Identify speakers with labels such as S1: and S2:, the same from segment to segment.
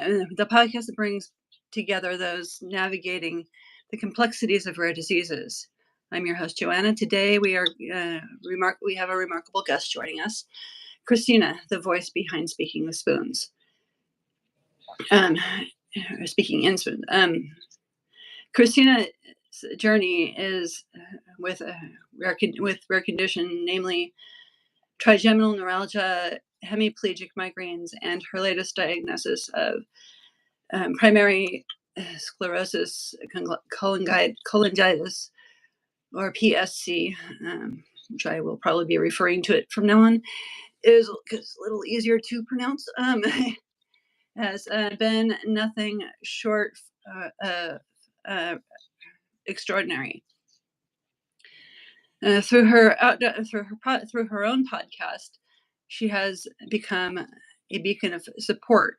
S1: the podcast that brings together those navigating the complexities of rare diseases. I'm your host, Joanna. Today we have a remarkable guest joining us, Christina, the voice behind Speaking with Spoons. Speaking in Spoons. Christina's journey is with rare condition, namely Trigeminal Neuralgia, Hemiplegic Migraines, and her latest diagnosis of Primary Sclerosing Congelitis, or PSC, which I will probably be referring to it from now on, is a little easier to pronounce, has been nothing short extraordinary. Through her own podcast, she has become a beacon of support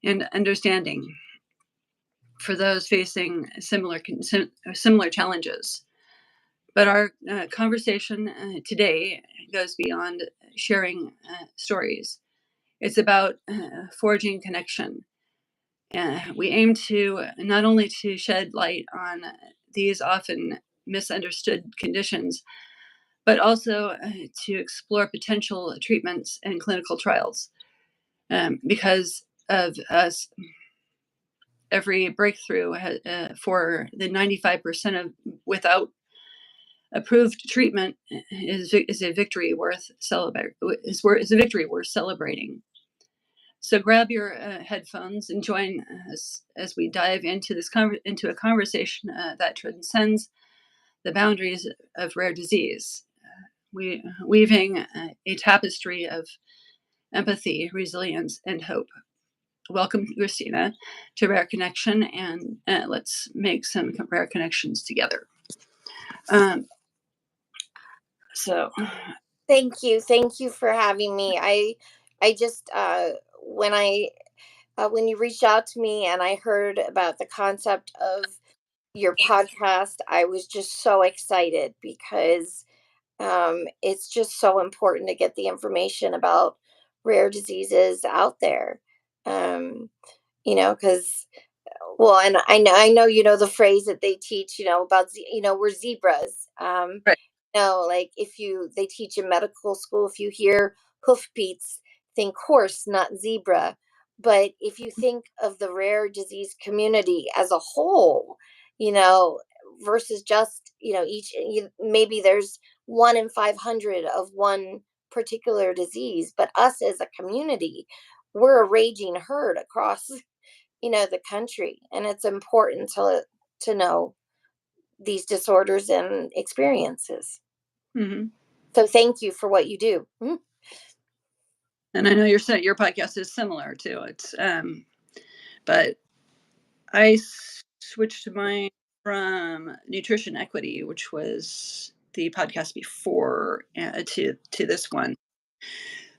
S1: and understanding for those facing similar challenges. But our conversation today goes beyond sharing stories. It's about forging connection. We aim to not only to shed light on these often misunderstood conditions, but also to explore potential treatments and clinical trials. Because of us, every breakthrough for the 95% of without approved treatment is a victory worth celebrating. Is a victory worth celebrating. So grab your headphones and join us as we dive into into a conversation that transcends the boundaries of rare disease, weaving a tapestry of empathy, resilience, and hope. Welcome, Christina, to Rare Connection, and let's make some rare connections together. So,
S2: thank you for having me. I just when you reached out to me and I heard about the concept of your podcast, I was just so excited because it's just so important to get the information about rare diseases out there. Because and I know the phrase that they teach, about we're zebras.
S1: right.
S2: Like they teach in medical school, if you hear hoofbeats, think horse, not zebra. But if you think of the rare disease community as a whole, versus just, maybe there's 1 in 500 of one particular disease, but us as a community, we're a raging herd across, the country. And it's important to know these disorders and experiences.
S1: Mm-hmm.
S2: So thank you for what you do.
S1: Mm-hmm. And I know your podcast is similar to it. But I switched mine from Nutrition Equity, which was the podcast before, to this one.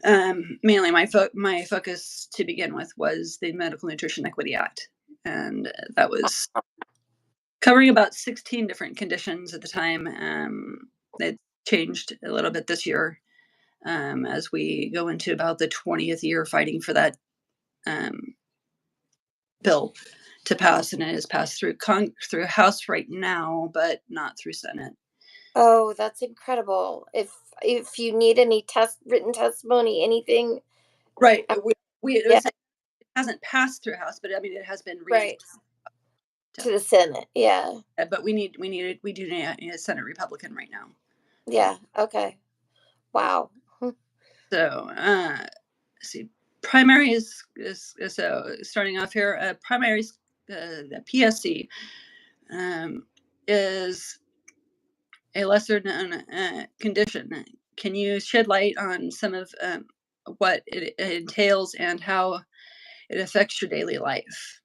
S1: Mainly my focus to begin with was the Medical Nutrition Equity Act, and that was covering about 16 different conditions at the time. It changed a little bit this year as we go into about the 20th year fighting for that bill to pass, and it is passed through House right now, but not through Senate.
S2: Oh, that's incredible. If you need any written testimony, anything.
S1: Right. It hasn't passed through House, but I mean, it has been
S2: right to the Senate. Yeah.
S1: But we do need a Senate Republican right now.
S2: Yeah. Okay. Wow.
S1: So, see, primary is so starting off here. Primary, the PSC, is a lesser known condition. Can you shed light on some of what it entails and how it affects your daily life?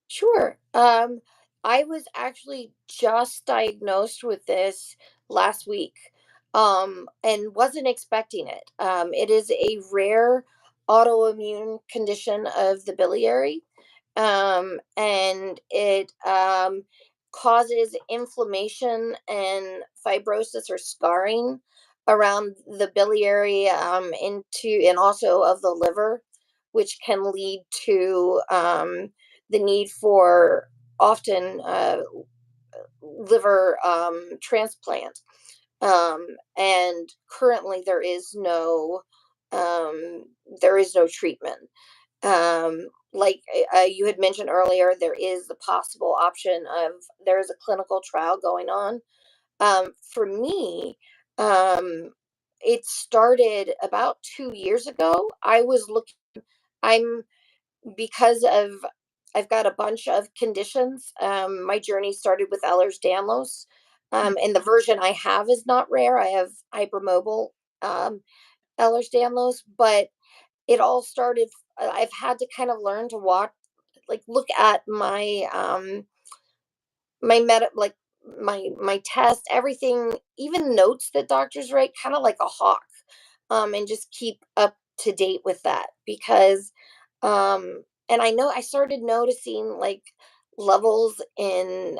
S2: Sure. I was actually just diagnosed with this last week, and wasn't expecting it. It is a rare autoimmune condition of the biliary, and it causes inflammation and fibrosis or scarring around the biliary, and also of the liver. which can lead to the need for often liver transplant. And currently um, there is no treatment. Like you had mentioned earlier, there is the possible option of there is a clinical trial going on. For me, um, it started about 2 years ago. I'm because of I've got a bunch of conditions. My journey started with Ehlers-Danlos, and the version I have is not rare. I have hypermobile um, Ehlers-Danlos, but it all started. I've had to kind of learn to watch, like look at my like my test, everything, even notes that doctors write, kind of like a hawk, and just keep up to date with that because and I know I started noticing like levels in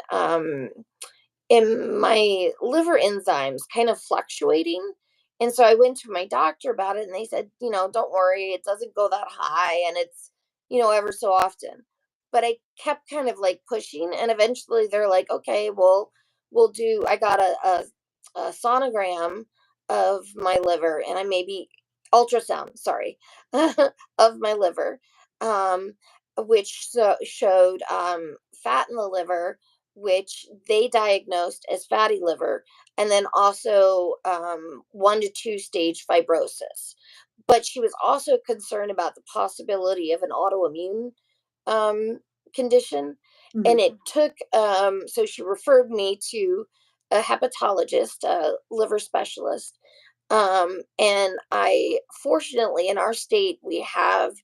S2: my liver enzymes kind of fluctuating. And so I went to my doctor about it and they said, don't worry, it doesn't go that high and it's, ever so often. But I kept kind of like pushing and eventually they're like, okay, well, I got a sonogram of my liver and I maybe ultrasound, sorry, of my liver, um, which showed fat in the liver, which they diagnosed as fatty liver, and then also 1 to 2 stage fibrosis. But she was also concerned about the possibility of an autoimmune um, condition. And
S1: Mhm.
S2: it took, so she referred me to a hepatologist, a liver specialist. And fortunately, in our state, we have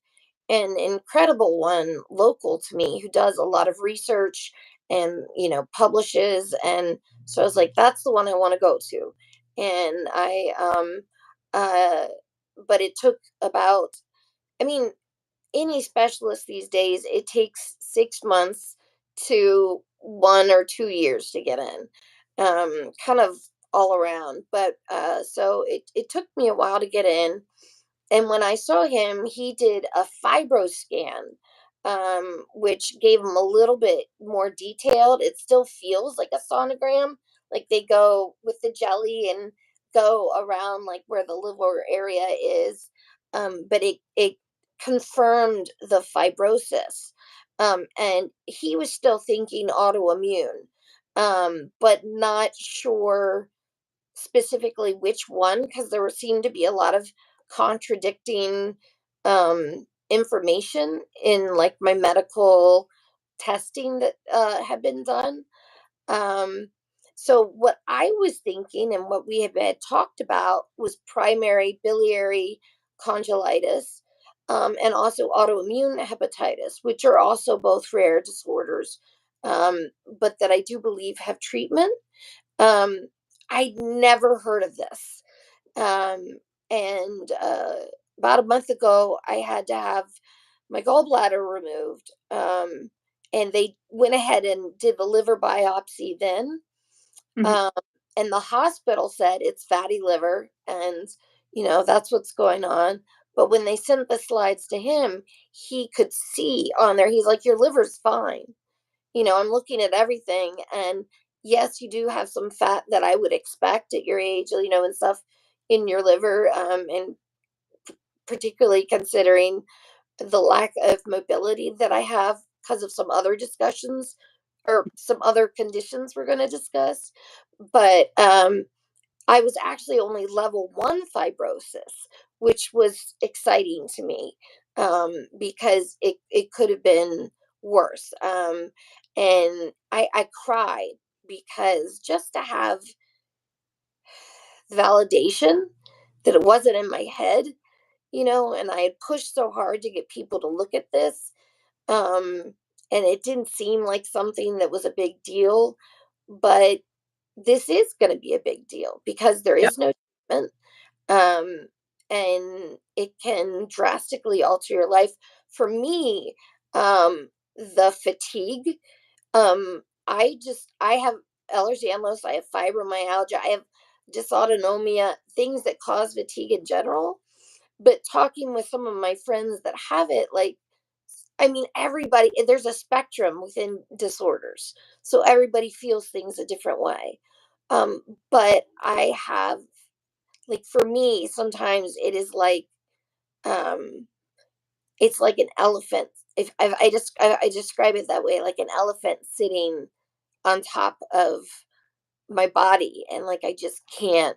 S2: an incredible one local to me who does a lot of research and publishes. And so I was like, that's the one I want to go to. And I uh but it took about, I mean, any specialist these days, it takes 6 months to 1 or 2 years to get in, kind of all around. But so it took me a while to get in, and when I saw him, he did a fibro scan, which gave him a little bit more detailed. It still feels like a sonogram, like they go with the jelly and go around like where the liver area is. But it confirmed the fibrosis. And he was still thinking autoimmune, but not sure specifically which one because seemed to be a lot of contradicting information in like my medical testing that had been done. um, so what I was thinking and what we had talked about was primary biliary congelitis, and also autoimmune hepatitis, which are also both rare disorders, but that I do believe have treatment. um, I'd never heard of this. Um, and about a month ago, I had to have my gallbladder removed. And they went ahead and did the liver biopsy then.
S1: Mhm.
S2: Um, and the hospital said it's fatty liver and, that's what's going on. But when they sent the slides to him, he could see on there, he's like, your liver's fine. I'm looking at everything, and yes, you do have some fat that I would expect at your age, and stuff in your liver, and particularly considering the lack of mobility that I have because of some other discussions or some other conditions we're going to discuss. But I was actually only level 1 fibrosis, which was exciting to me, because it could have been worse. And I cried because just to have validation that it wasn't in my head, and I had pushed so hard to get people to look at this, um, and it didn't seem like something that was a big deal. But this is going to be a big deal because there
S1: Yeah.
S2: is no treatment, um, and it can drastically alter your life. For me, the fatigue, I have Ehlers-Danlos, I have fibromyalgia, I have dysautonomia, things that cause fatigue in general. But talking with some of my friends that have it, like, I mean, everybody, there's a spectrum within disorders. So everybody feels things a different way. But I have, like, for me, sometimes it is like, um, it's like an elephant. If I describe it that way, like an elephant sitting on top of my body, and like I just can't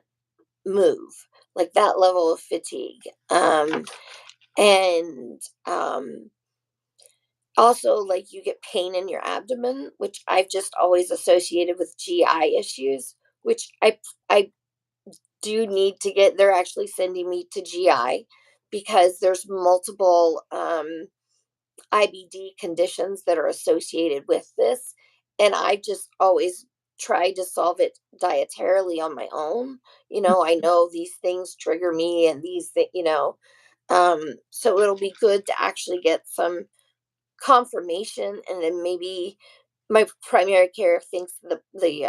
S2: move, like that level of fatigue. And Also, like, you get pain in your abdomen, which I've just always associated with GI issues, which I do need to get. They're actually sending me to GI because there's multiple IBD conditions that are associated with this. And I just always tried to solve it dietarily on my own. I know these things trigger me, and these things, so it'll be good to actually get some confirmation, and then maybe my primary care thinks that the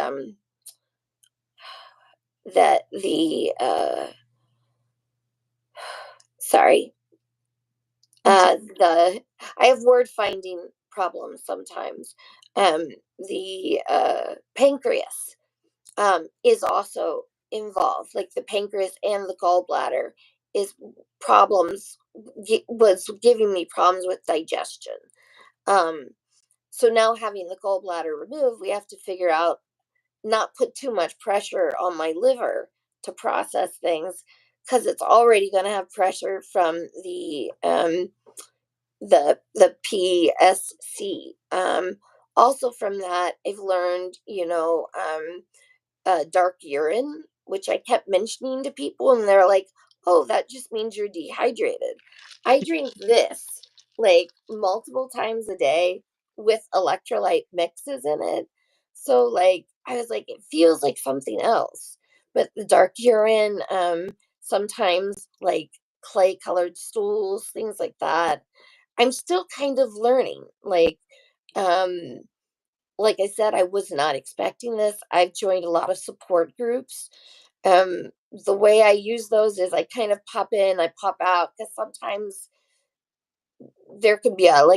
S2: sorry the I have word finding problems sometimes. The pancreas is also involved, like the pancreas and the gallbladder is problems, was giving me problems with digestion. um so now, having the gallbladder removed, we have to figure out, not put too much pressure on my liver to process things, because it's already going to have pressure from the PSC. Also from that, I've learned, dark urine, which I kept mentioning to people, and they're like, "Oh, that just means you're dehydrated." I drink this like multiple times a day with electrolyte mixes in it. So, like, I was like, it feels like something else. But the dark urine, sometimes like clay colored stools, things like that. I'm still kind of learning. Um, like I said, I was not expecting this. I've joined a lot of support groups. The way I use those is I kind of pop in, I pop out, because sometimes there could be a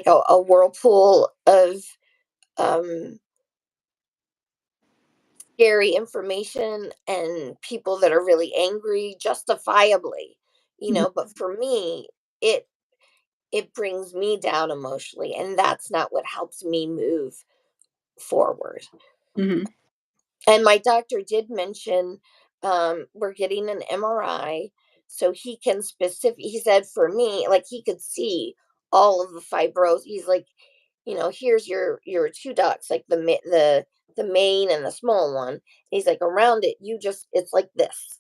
S2: whirlpool of um, scary information and people that are really angry, justifiably.
S1: Mhm.
S2: But for me, it it brings me down emotionally, and that's not what helps me move forward.
S1: Mhm.
S2: And my doctor did mention, we're getting an MRI so he can he said, for me, like, he could see all of the fibrosis. He's like, here's your two ducts, like the main and the small one. He's like, around it, it's like this.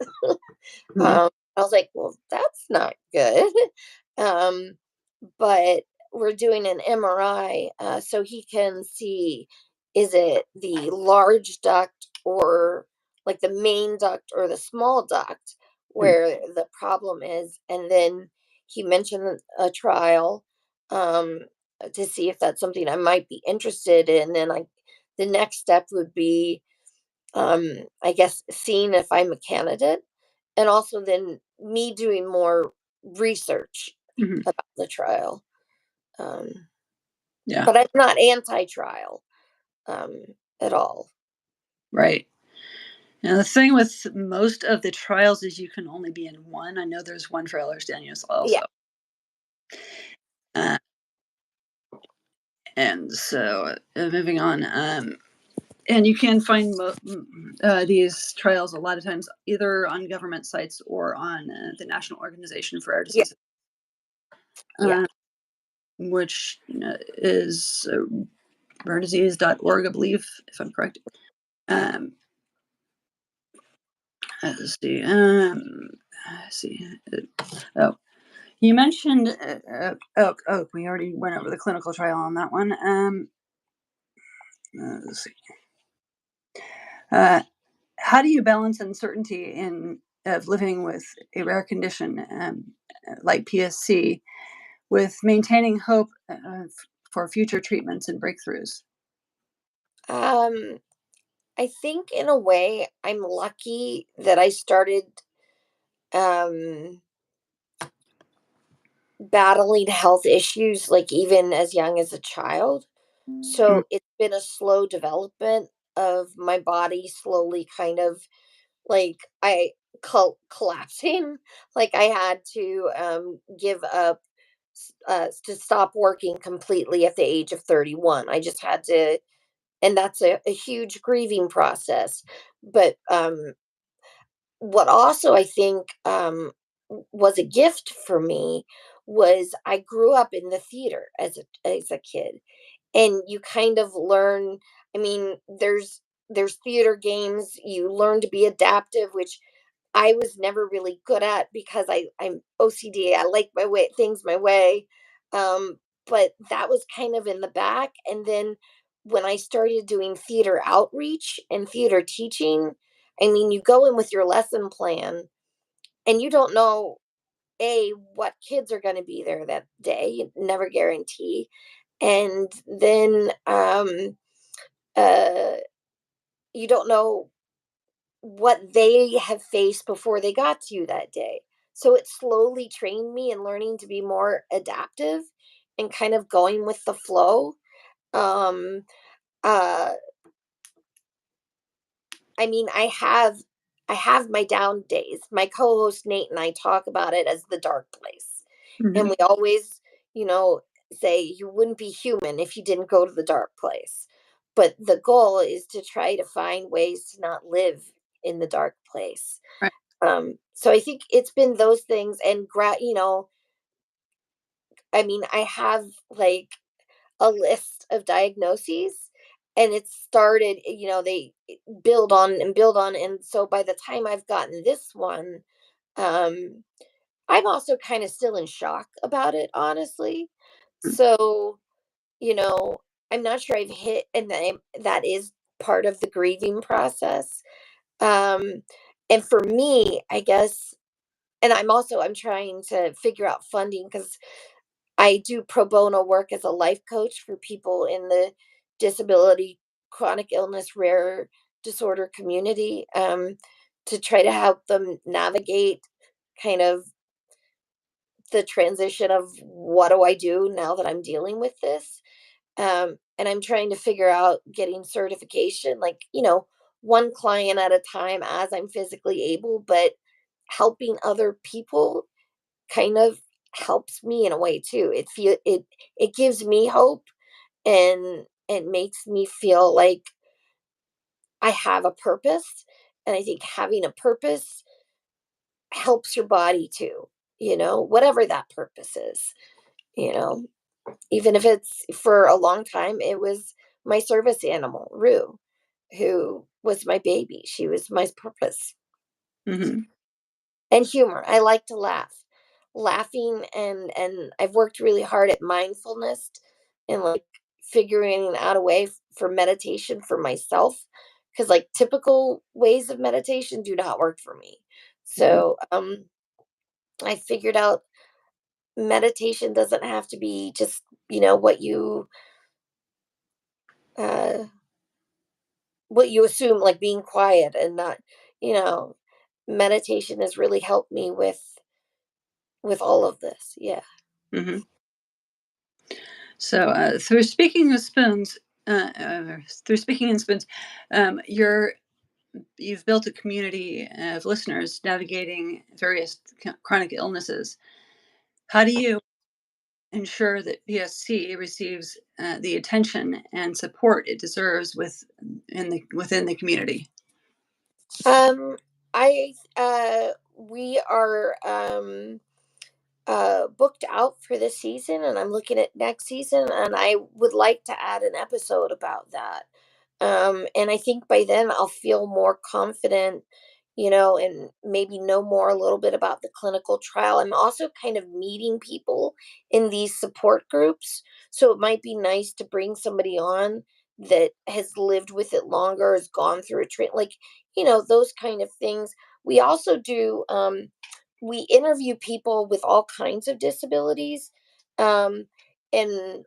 S1: Mhm.
S2: I was like, well, that's not good. um, but we're doing an MRI, so he can see, is it the large duct, or like the main duct, or the small duct
S1: Mhm.
S2: where the problem is. And then he mentioned a trial, um, to see if that's something I might be interested in. And the next step would be, I guess, seeing if I'm a candidate, and also then me doing more research
S1: Mhm.
S2: about the trial. Um,
S1: Yeah.
S2: but I'm not anti-trial, um, at all.
S1: Right. Now, the thing with most of the trials is you can only be in one. I know there's one for Ehlers-Danlos
S2: Yeah.
S1: also. Uh, and so, moving on. And you can find these trials a lot of times either on government sites or on the National Organization for Rare
S2: Yeah.
S1: Diseases,
S2: Yeah.
S1: which is raredisease.org, I believe, if I'm correct. Um, let's see. Let's see. Oh, you mentioned. We already went over the clinical trial on that one. Let's see. How do you balance uncertainty of living with a rare condition like PSC with maintaining hope for future treatments and breakthroughs?
S2: Um, I think in a way I'm lucky that I started, um, battling health issues, like even as young as a child.
S1: Mm,
S2: So it's been a slow development of my body slowly kind of like collapsing. Like I had to give up to stop working completely at the age of 31. I just had to, and that's a huge grieving process. But what also I think was a gift for me was I grew up in the theater as a kid, and you kind of learn. I mean, there's theater games. You learn to be adaptive, which I was never really good at because I'm OCD. I like my way things my way. Um, but that was kind of in the back. And then when I started doing theater outreach and theater teaching, I mean, you go in with your lesson plan and you don't know what kids are going to be there that day. You never guarantee. And then uh, you don't know what they have faced before they got to you that day. So it slowly trained me in learning to be more adaptive and kind of going with the flow. Um, uh, I mean, I have my down days. My co-host Nate and I talk about it as the dark place. And
S1: mhm.
S2: we always, you know, say you wouldn't be human if you didn't go to the dark place. But the goal is to try to find ways to not live in the dark place.
S1: Right.
S2: So I think it's been those things and I mean, I have like a list of diagnoses, and it started, they build on and build on. And so by the time I've gotten this one, um, I'm also kind of still in shock about it, honestly.
S1: Mm,
S2: So, you know, I'm not sure I've hit, and that is part of the grieving process. Um, and for me, I guess, and I'm trying to figure out funding because I do pro bono work as a life coach for people in the disability, chronic illness, rare disorder community, to try to help them navigate kind of the transition of what do I do now that I'm dealing with this. And I'm trying to figure out getting certification, like, one client at a time as I'm physically able, but helping other people kind of helps me in a way too. It gives me hope, and it makes me feel like I have a purpose. And I think having a purpose helps your body too, whatever that purpose is, you know, even if it's for a long time, it was my service animal, Rue, who was my baby. She was my purpose.
S1: mhm,
S2: And humor. I like to laugh. Laughing, and I've worked really hard at mindfulness and like figuring out a way for meditation for myself, because like typical ways of meditation do not work for me.
S1: mhm,
S2: So I figured out meditation doesn't have to be just, uh what you assume, like being quiet and not, you know meditation has really helped me with all of this. Yeah.
S1: mhm. So through speaking with spoons, through speaking in spoons, you've built a community of listeners navigating various chronic illnesses. How do you ensure that PSC receives the attention and support it deserves within the community?
S2: Um, I we are booked out for this season, and I'm looking at next season, and I would like to add an episode about that. And I think by then I'll feel more confident, and maybe know more a little bit about the clinical trial. I'm also kind of meeting people in these support groups, so it might be nice to bring somebody on that has lived with it longer, has gone through a treat, like, those kind of things. We also do we interview people with all kinds of disabilities. Um, and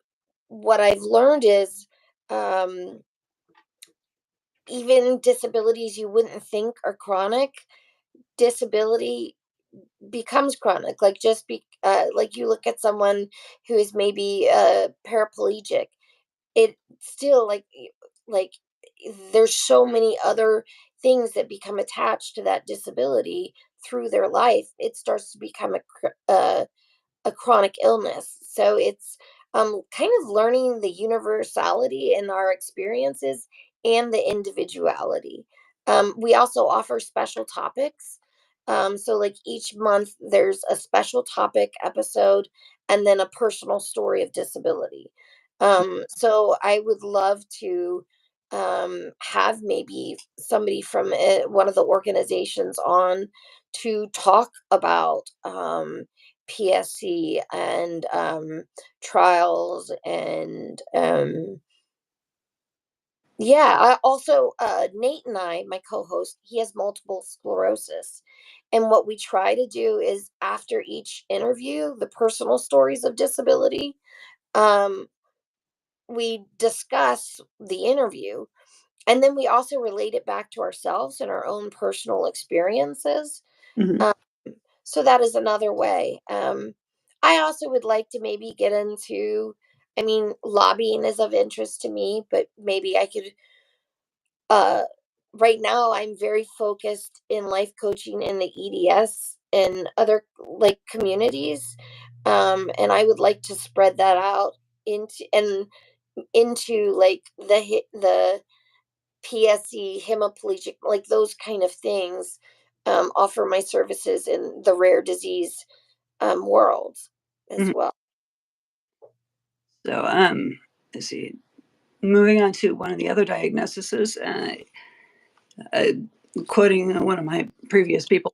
S2: what I've learned is, um, even disabilities you wouldn't think are chronic, disability becomes chronic. Like, just like you look at someone who is maybe paraplegic, it still like there's so many other things that become attached to that disability through their life. It starts to become a chronic illness. So it's kind of learning the universality in our experiences and the individuality. We also offer special topics. So, like each month, there's a special topic episode and then a personal story of disability. So, I would love to have maybe somebody from one of the organizations on to talk about PSC and trials and yeah, I also Nate and I, my co-host, he has multiple sclerosis. And what we try to do is after each interview, the personal stories of disability, um, we discuss the interview and then we also relate it back to ourselves and our own personal experiences.
S1: Mhm.
S2: Um, so that is another way. I also would like to maybe get into, I mean, lobbying is of interest to me, but maybe I could, uh, right now I'm very focused in life coaching in the EDS and other like communities. And I would like to spread that out into like the PSC, hemiplegic, like those kind of things, offer my services in the rare disease world as
S1: Mhm.
S2: well.
S1: So, let's see. Moving on to one of the other diagnoses, uh, quoting one of my previous people,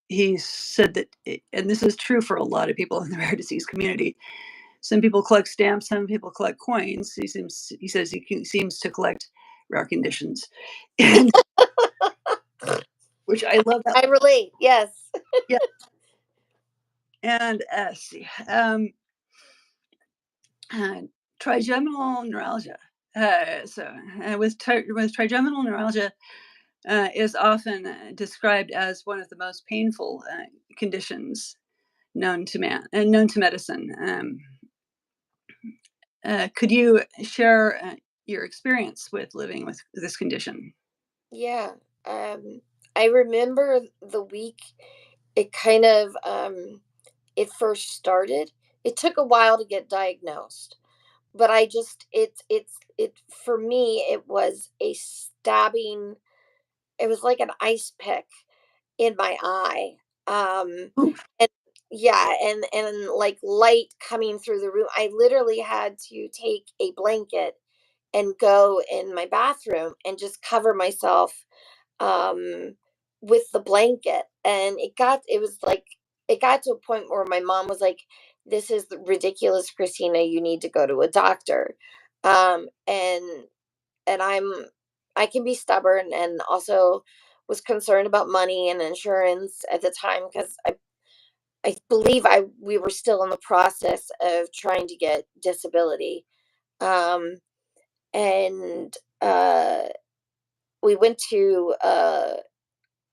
S1: he said that, and this is true for a lot of people in the rare disease community. Some people collect stamps, some people collect coins. He says seems to collect rare conditions, and which I love that.
S2: I relate. Yes.
S1: Yeah, and let's see, uh, trigeminal neuralgia. With trigeminal neuralgia, is often described as one of the most painful conditions known to man and known to medicine. Could you share your experience with living with this condition?
S2: Yeah. I remember the week it kind of it first started. It took a while to get diagnosed, but I just it for me it was a stabbing. It was like an ice pick in my eye.
S1: Oof.
S2: And yeah, and like light coming through the room. I literally had to take a blanket and go in my bathroom and just cover myself um with the blanket. And it got to a point where my mom was like, this is ridiculous, Christina, you need to go to a doctor. And I can be stubborn and also was concerned about money and insurance at the time because I believe I we were still in the process of trying to get disability. Um, and we went to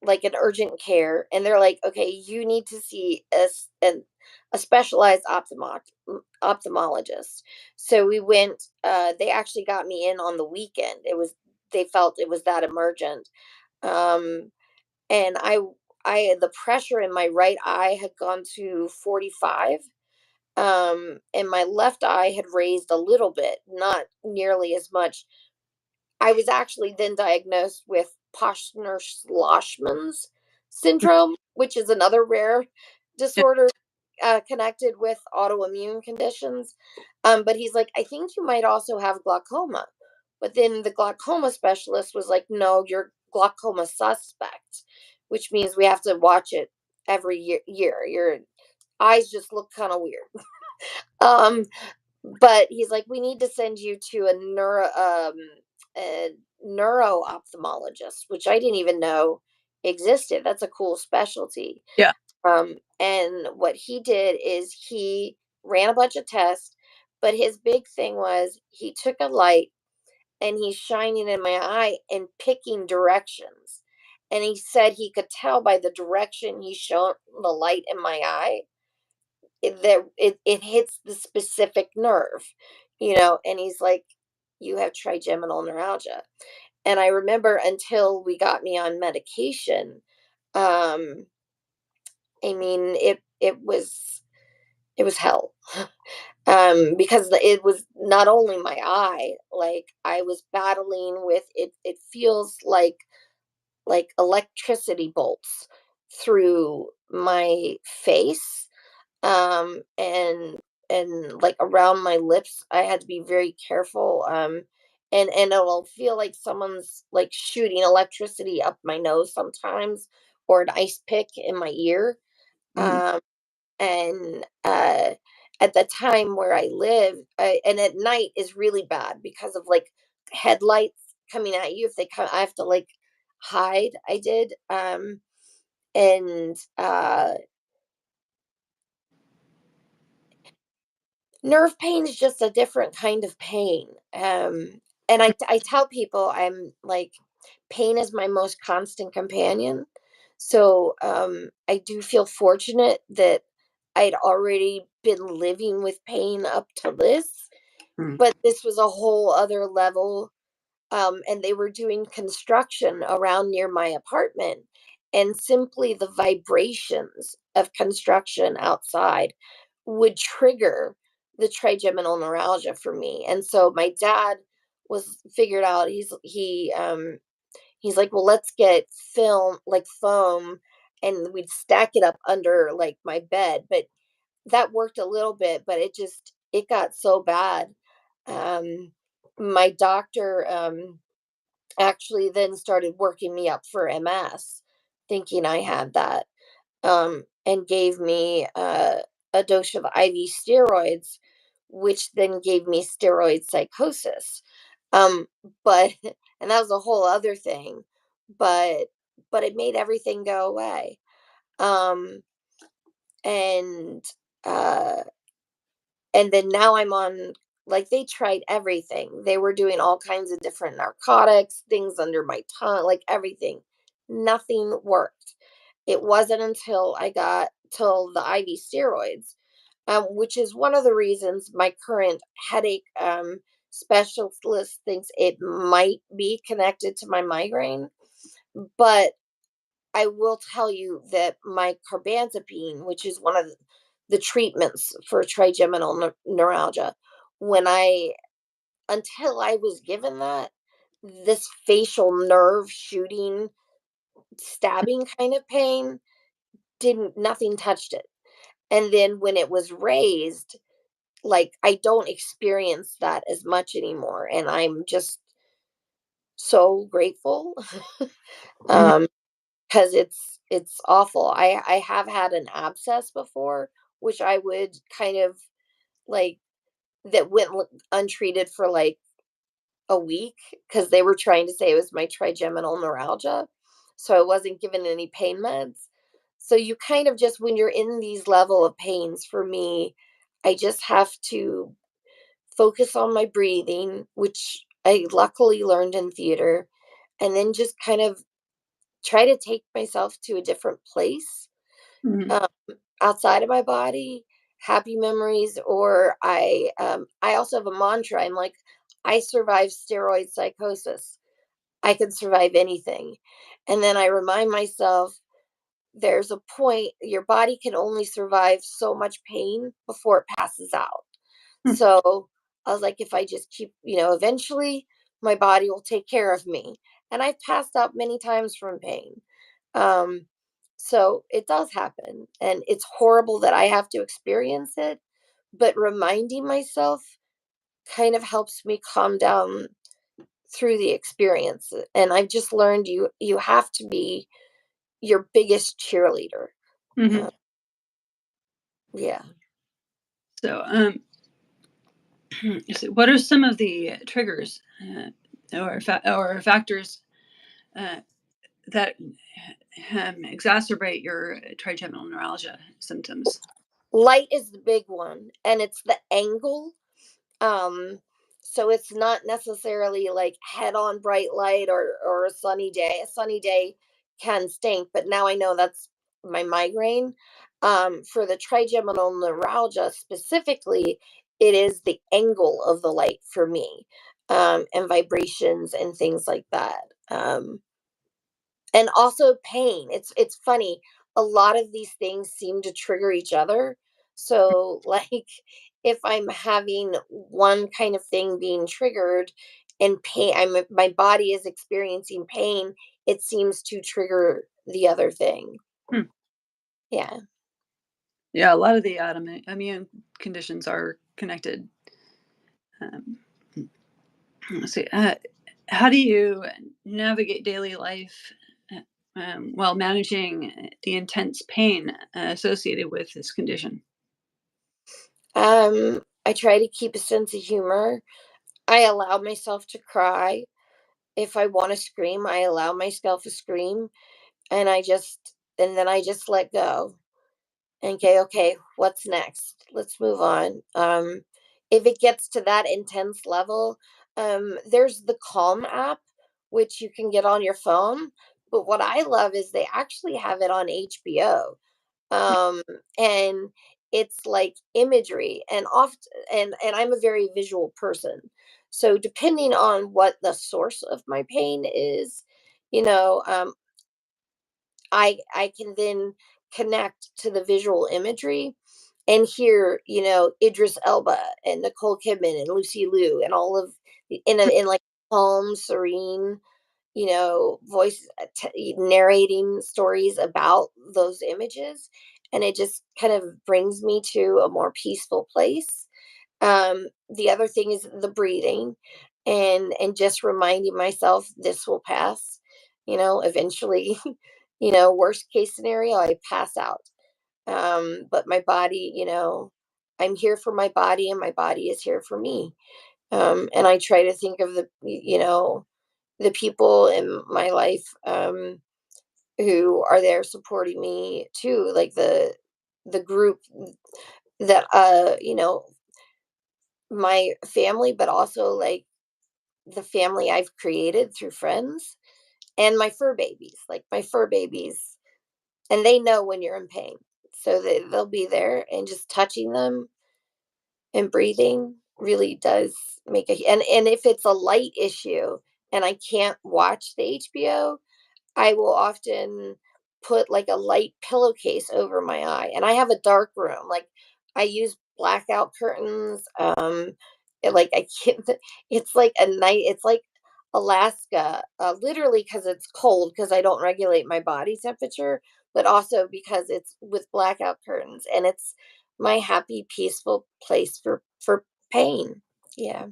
S2: like an urgent care and they're like, okay, you need to see a specialized ophthalmologist. So we went, they actually got me in on the weekend. They felt it was that emergent. Um, and the pressure in my right eye had gone to 45. And my left eye had raised a little bit, not nearly as much. I was actually then diagnosed with Poshner-Schlossman's syndrome, which is another rare
S1: Yeah,
S2: disorder connected with autoimmune conditions. But he's like, I think you might also have glaucoma. But then the glaucoma specialist was like, no, you're glaucoma suspect, which means we have to watch it every year. Your eyes just look kind of weird. Um, but he's like, we need to send you to a neuro ophthalmologist, which I didn't even know existed. That's a cool specialty.
S1: yeah,
S2: And what he did is he ran a bunch of tests, but his big thing was he took a light and he's shining in my eye and picking directions. And he said he could tell by the direction he shone the light in my eye it hits the specific nerve, and he's like, you have trigeminal neuralgia. And I remember until we got me on medication, um, I mean, it was hell. Because it was not only my eye, like I was battling with it. It feels like electricity bolts through my face, and like around my lips. I had to be very careful, and it'll feel like someone's like shooting electricity up my nose sometimes, or an ice pick in my ear.
S1: Mm.
S2: Um, and at the time where I live, and at night is really bad because of like headlights coming at you. If they come, I have to like hide. I did, and nerve pain is just a different kind of pain. And I tell people, I'm like, pain is my most constant companion. So I do feel fortunate that I'd already been living with pain up to this,
S1: Mm.
S2: but this was a whole other level. And they were doing construction around near my apartment, and simply the vibrations of construction outside would trigger the trigeminal neuralgia for me. And so my dad was figured out, he's like, well, let's get film, like foam, and we'd stack it up under like my bed. But that worked a little bit, but it got so bad. um my doctor actually then started working me up for MS, thinking I had that, and gave me a dose of IV steroids, which then gave me steroid psychosis. Um, but and that was a whole other thing, but it made everything go away. Um, and uh, and then now I'm on, like, they tried everything. They were doing all kinds of different narcotics, things under my tongue, like everything. Nothing worked. It wasn't until I got till the IV steroids, which is one of the reasons my current headache specialist thinks it might be connected to my migraine. But I will tell you that my carbamazepine, which is one of the treatments for trigeminal neuralgia, when I until I was given that, this facial nerve shooting, stabbing kind of pain didn't nothing touched it. And then when it was raised, like, I don't experience that as much anymore, and I'm just so grateful.
S1: Mhm.
S2: um because it's awful. I have had an abscess before, which I would kind of like, that went untreated for like a week, because they were trying to say it was my trigeminal neuralgia. So I wasn't given any pain meds. So you kind of just, when you're in these level of pains, for me, I just have to focus on my breathing, which I luckily learned in theater, and then just kind of try to take myself to a different place,
S1: Mhm.
S2: um, outside of my body, happy memories. Or I also have a mantra. I'm like, I survived steroid psychosis. I can survive anything. And then I remind myself, there's a point, your body can only survive so much pain before it passes out.
S1: Mm.
S2: So I was like, if I just keep, eventually my body will take care of me. And I've passed out many times from pain. Um, so it does happen. And it's horrible that I have to experience it. But reminding myself kind of helps me calm down through the experience. And I've just learned, you have to be your biggest cheerleader.
S1: Mhm.
S2: Uh, yeah.
S1: So, so what are some of the triggers or factors uh, that exacerbate your trigeminal neuralgia symptoms?
S2: Light is the big one, and it's the angle. Um, so it's not necessarily like head on bright light, or a sunny day. A sunny day can stink, but now I know that's my migraine. For the trigeminal neuralgia specifically, it is the angle of the light for me, and vibrations and things like that. And also pain. It's funny. A lot of these things seem to trigger each other. So, like, if I'm having one kind of thing being triggered and pain, my body is experiencing pain, it seems to trigger the other thing.
S1: Hmm.
S2: Yeah.
S1: Yeah, a lot of the immune conditions are connected. Um, let's see. How do you navigate daily life while managing the intense pain associated with this condition?
S2: I try to keep a sense of humor. I allow myself to cry. If I want to scream, I allow myself to scream, and then I just let go and say, okay, what's next? Let's move on. If it gets to that intense level, there's the Calm app, which you can get on your phone. But what I love is they actually have it on HBO, um, and it's like imagery and oft and I'm a very visual person. So depending on what the source of my pain is, you know, I can then connect to the visual imagery and hear, Idris Elba and Nicole Kidman and Lucy Liu and all of in like calm, serene, voice narrating stories about those images, and it just kind of brings me to a more peaceful place. The other thing is the breathing, and just reminding myself this will pass. Eventually, worst case scenario, I pass out. But my body, I'm here for my body, and my body is here for me. And I try to think of the people in my life, who are there supporting me too, like the group that my family, but also like the family I've created through friends, and my fur babies, and they know when you're in pain, so they'll be there, and just touching them and breathing really does make and if it's a light issue and I can't watch the HBO, I will often put like a light pillowcase over my eye. And I have a dark room. Like, I use blackout curtains. Like, I can't, it's like a night, it's like Alaska, literally because it's cold, because I don't regulate my body temperature, but also because it's with blackout curtains, and it's my happy, peaceful place for pain. Yeah.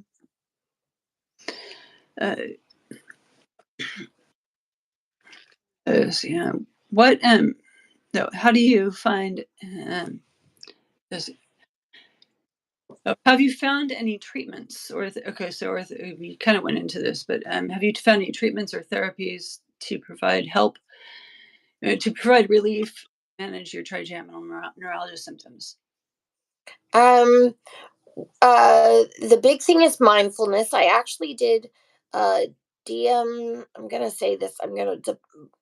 S1: Uh, yeah. What no? How do you find this? Have you found any treatments okay? So we kind of went into this, but have you found any treatments or therapies to provide help, to provide relief, manage your trigeminal neuralgia symptoms?
S2: Um, the big thing is mindfulness. I actually did I'm gonna say this.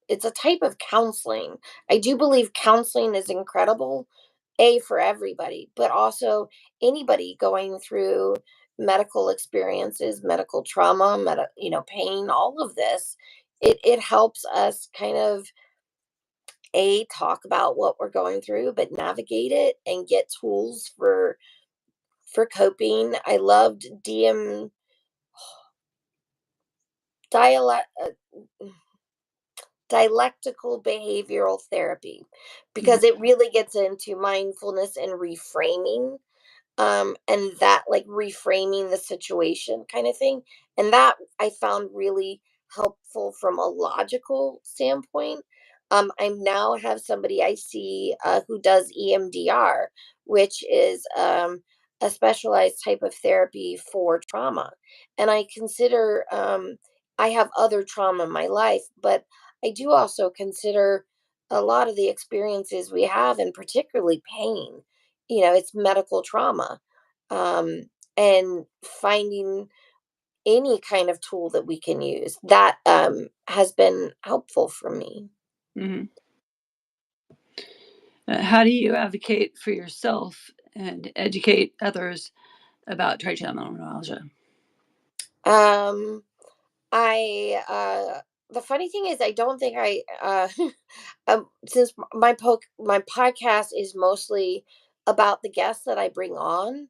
S2: It's a type of counseling. I do believe counseling is incredible, for everybody, but also anybody going through medical experiences, medical trauma, pain, all of this. It helps us kind of talk about what we're going through, but navigate it and get tools for coping. I loved dialect, dialectical behavioral therapy,
S1: Mhm.
S2: because it really gets into mindfulness and reframing, and that, like, reframing the situation kind of thing, and that I found really helpful from a logical standpoint. I now have somebody I see, who does EMDR, which is, a specialized type of therapy for trauma, and I have other trauma in my life, but I do also consider a lot of the experiences we have, and particularly pain, it's medical trauma. um, and finding any kind of tool that we can use that, has been helpful for me.
S1: Mhm. How do you advocate for yourself and educate others about trigeminal neuralgia?
S2: Um, the funny thing is, I don't think since my podcast is mostly about the guests that I bring on,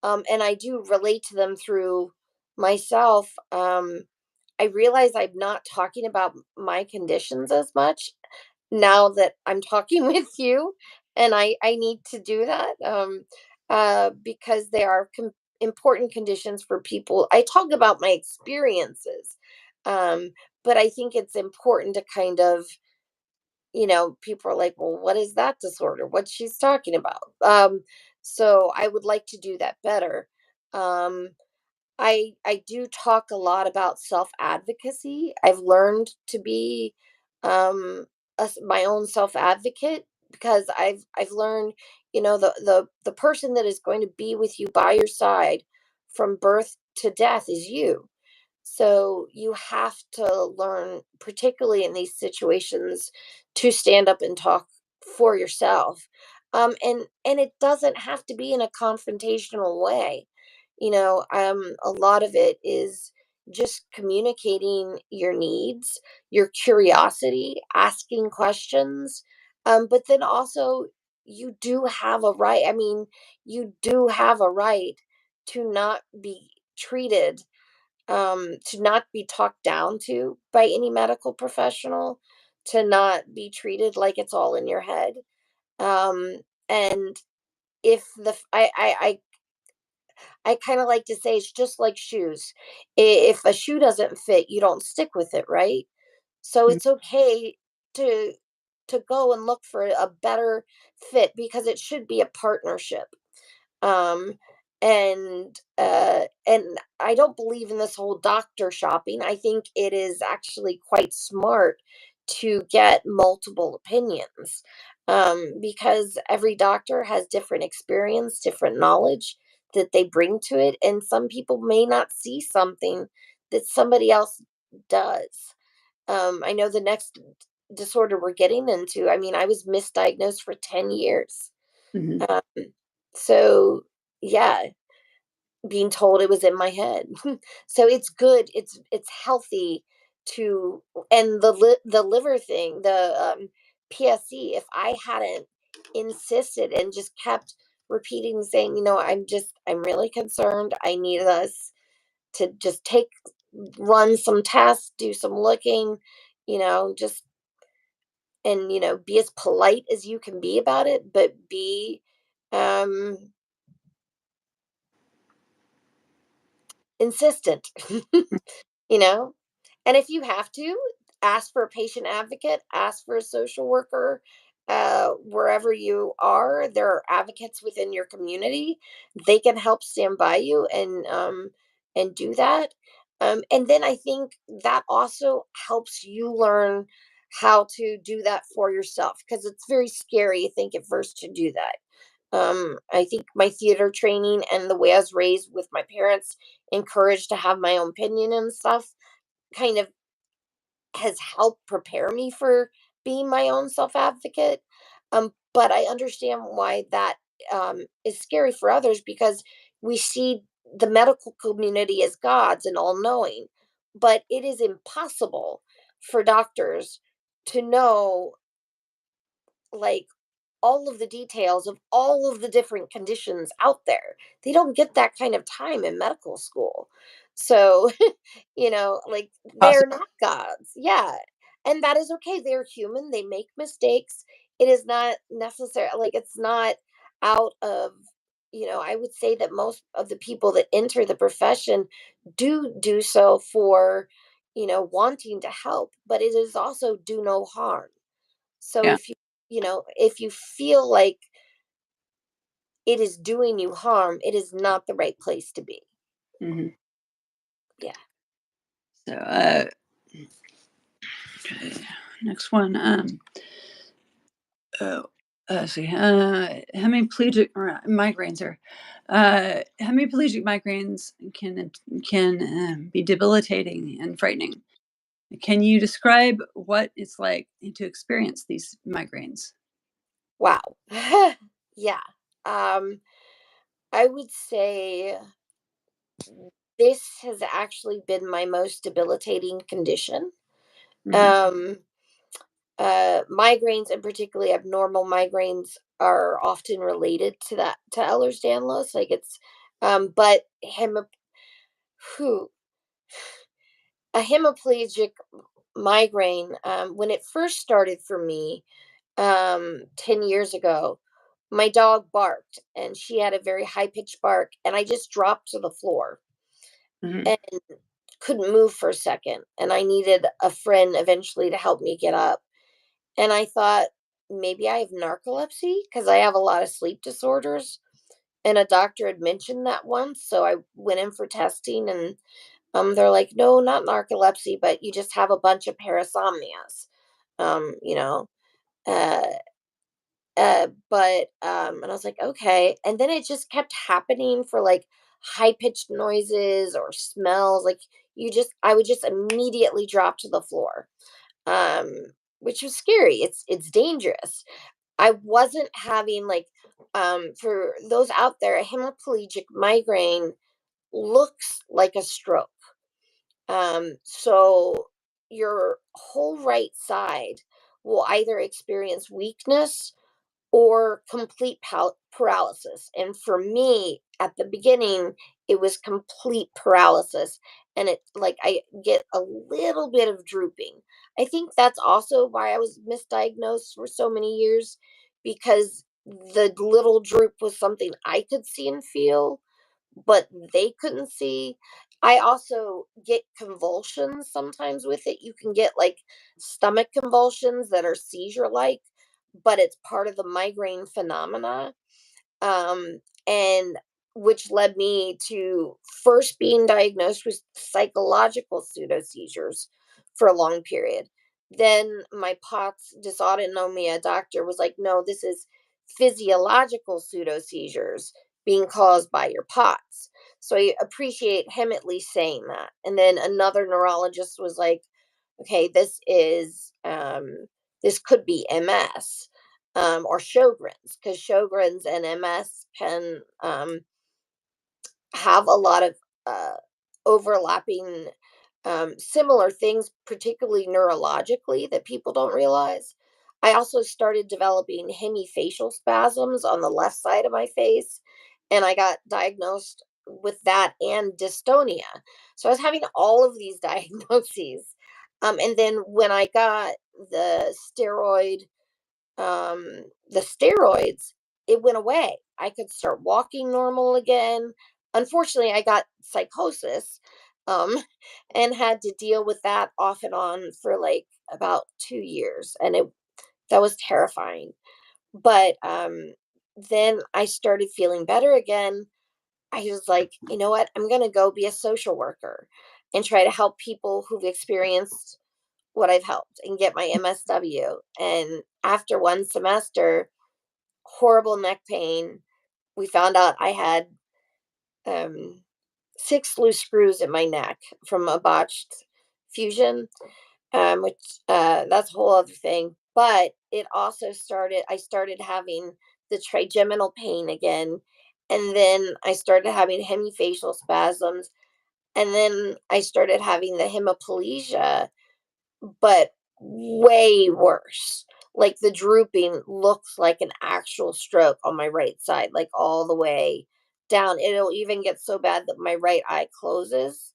S2: and I do relate to them through myself. I realize I'm not talking about my conditions as much now that I'm talking with you, and I need to do that, because they are important conditions for people. I talk about my experiences, um, but I think it's important to kind of, people are like, well, what is that disorder? What she's talking about? So I would like to do that better. Um, I do talk a lot about self advocacy. I've learned to be um my own self advocate, because I've learned, the person that is going to be with you by your side from birth to death is you. So you have to learn, particularly in these situations, to stand up and talk for yourself. And it doesn't have to be in a confrontational way. A lot of it is just communicating your needs, your curiosity, asking questions. But then also, you do have a right. I mean, you do have a right to not be treated, to not be talked down to by any medical professional, to not be treated like it's all in your head. And if the f- I kind of like to say it's just like shoes. If a shoe doesn't fit, you don't stick with it, right? So
S1: Mm.
S2: it's okay to go and look for a better fit, because it should be a partnership. um and I don't believe in this whole doctor shopping. I think it is actually quite smart to get multiple opinions, because every doctor has different experience, different knowledge that they bring to it, and some people may not see something that somebody else does. I know the next disorder we're getting into, I mean, I was misdiagnosed for 10 years.
S1: Mhm.
S2: um, so yeah, being told it was in my head. So it's good, it's healthy to. And the liver thing, the PSC, if I hadn't insisted and just kept repeating, saying, I'm really concerned, I need us to just run some tests, do some looking, just, and be as polite as you can be about it, but be um insistent. you know and if you have to, ask for a patient advocate, ask for a social worker. Wherever you are, there are advocates within your community. They can help stand by you and do that. And then I think that also helps you learn how to do that for yourself, because it's very scary, I think, at first, to do that. I think my theater training and the way I was raised with my parents, encouraged to have my own opinion and stuff, kind of has helped prepare me for being my own self advocate. But I understand why that is scary for others, because we see the medical community as gods and all knowing, but it is impossible for doctors to know, like, all of the details of all of the different conditions out there. They don't get that kind of time in medical school. So, like, they're
S1: Possible.
S2: not gods. Yeah. And that is okay. They're human. They make mistakes. It is not necessary. Like, it's not out of, I would say that most of the people that enter the profession do so for, wanting to help, but it is also do no harm. So
S1: Yeah.
S2: if you feel like it is doing you harm, it is not the right place to be.
S1: Mhm.
S2: Yeah.
S1: So, okay. Next one. Oh, let's see. Hemiplegic migraines are hemiplegic migraines can be debilitating and frightening. Can you describe what it's like to experience these migraines?
S2: Wow. Yeah. I would say this has actually been my most debilitating condition.
S1: Hmm.
S2: Um, Migraines, and particularly abnormal migraines, are often related to that, to Ehlers-Danlos. Like it's, but whew, a hemiplegic migraine. When it first started for me, 10 years ago, my dog barked, and she had a very high pitched bark, and I just dropped to the floor
S1: Hmm.
S2: and couldn't move for a second. And I needed a friend eventually to help me get up. And I thought maybe I have narcolepsy because I have a lot of sleep disorders. And a doctor had mentioned that once. So I went in for testing, and they're like, no, not narcolepsy, but you just have a bunch of parasomnias. You know, uh, and I was like, okay. And then it just kept happening for like high pitched noises or smells. Like I would just immediately drop to the floor, um, which was scary. It's dangerous. I wasn't having like, for those out there, a hemiplegic migraine looks like a stroke. So your whole right side will either experience weakness or complete paralysis. And for me, at the beginning, it was complete paralysis. And it, like, I get a little bit of drooping. I think that's also why I was misdiagnosed for so many years, because the little droop was something I could see and feel, but they couldn't see. I also get convulsions sometimes with it. You can get like stomach convulsions that are seizure like, but it's part of the migraine phenomena. And which led me to first being diagnosed with psychological pseudo seizures for a long period. Then my POTS dysautonomia doctor was like, no, this is physiological pseudo seizures being caused by your POTS. So I appreciate him at least saying that. And then another neurologist was like, okay, this could be MS, or Sjogren's, because Sjogren's and MS can, have a lot of uh, overlapping, similar things, particularly neurologically, that people don't realize. I also started developing hemifacial spasms on the left side of my face, and I got diagnosed with that and dystonia. So I was having all of these diagnoses. And then when I got the steroid the steroids, it went away. I could start walking normal again. Unfortunately, I got psychosis, um, and had to deal with that off and on for like about 2 years, and it that was terrifying. But then I started feeling better again. I was like, you know what? I'm gonna go be a social worker and try to help people who've experienced what I've helped and get my MSW. And after one semester, horrible neck pain. We found out I had, um, 6 loose screws in my neck from a botched fusion, which, that's a whole other thing. But it also I started having the trigeminal pain again. And then I started having hemifacial spasms. And then I started having the hemiplegia, but way worse. Like the drooping looks like an actual stroke on my right side, like all the way down. It'll even get so bad that my right eye closes.